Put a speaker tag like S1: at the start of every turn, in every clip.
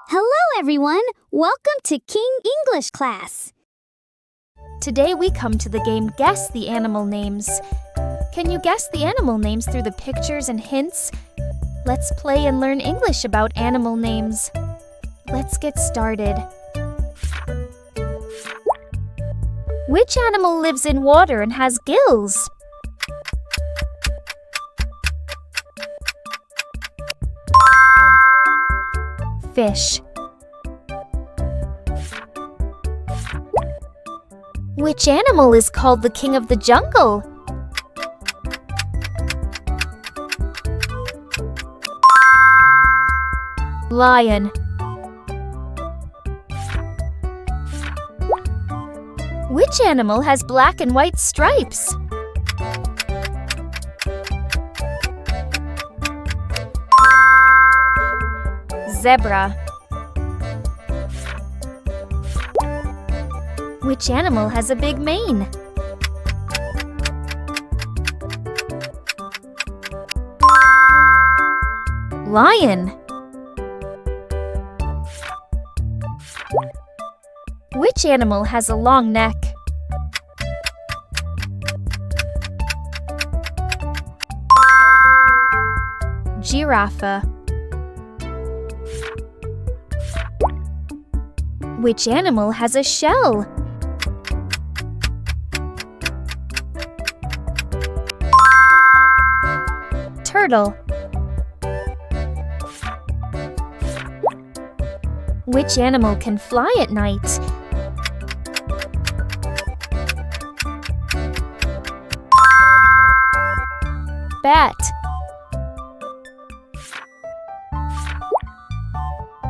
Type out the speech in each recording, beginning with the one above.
S1: Hello everyone! Welcome to King English class.
S2: Today we come to the game Guess the Animal Names. Can you guess the animal names through the pictures and hints? Let's play and learn English about animal names. Let's get started. Which animal lives in water and has gills? Fish. Which animal is called the king of the jungle? Lion. Which animal has black and white stripes? Zebra. Which animal has a big mane? Lion. Which animal has a long neck? Giraffe. Which animal has a shell? Turtle. Which animal can fly at night? Bat.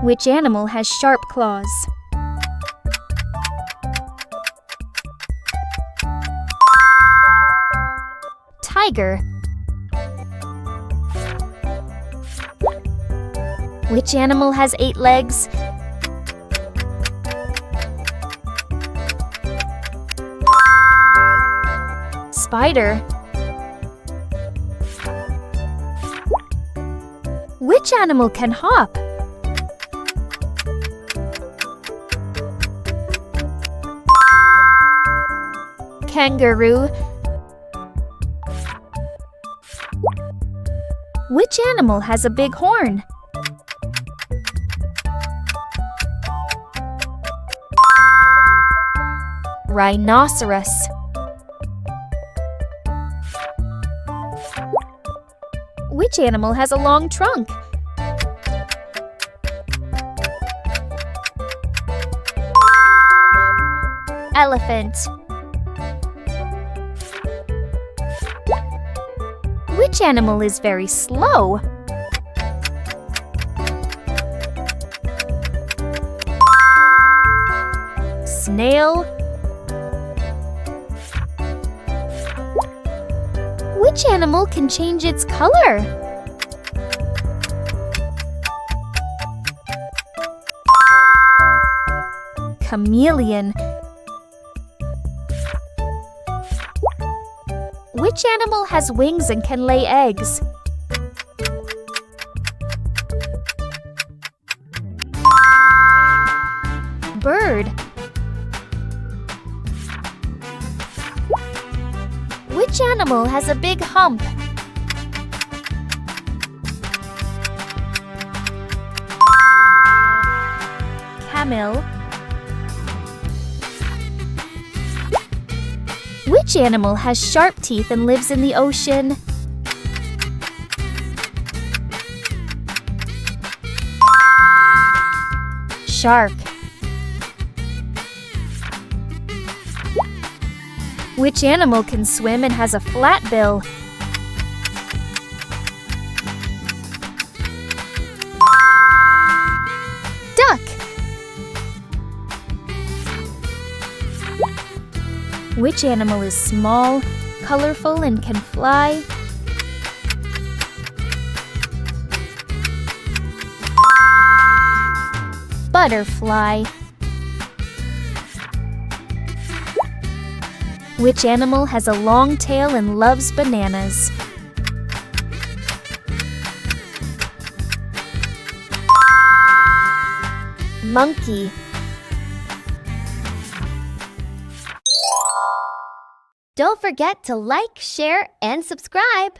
S2: Which animal has sharp claws? Tiger. Which animal has 8 legs? Spider. Which animal can hop? Kangaroo. Which animal has a big horn? Rhinoceros. Which animal has a long trunk? Elephant. Which animal is very slow? Snail. Which animal can change its color? Chameleon. Which animal has wings and can lay eggs? Bird. Which animal has a big hump? Camel. Which animal has sharp teeth and lives in the ocean? Shark. Which animal can swim and has a flat bill? Duck. Which animal is small, colorful, and can fly? Butterfly. Which animal has a long tail and loves bananas? Monkey.
S1: Don't forget to like, share, and subscribe.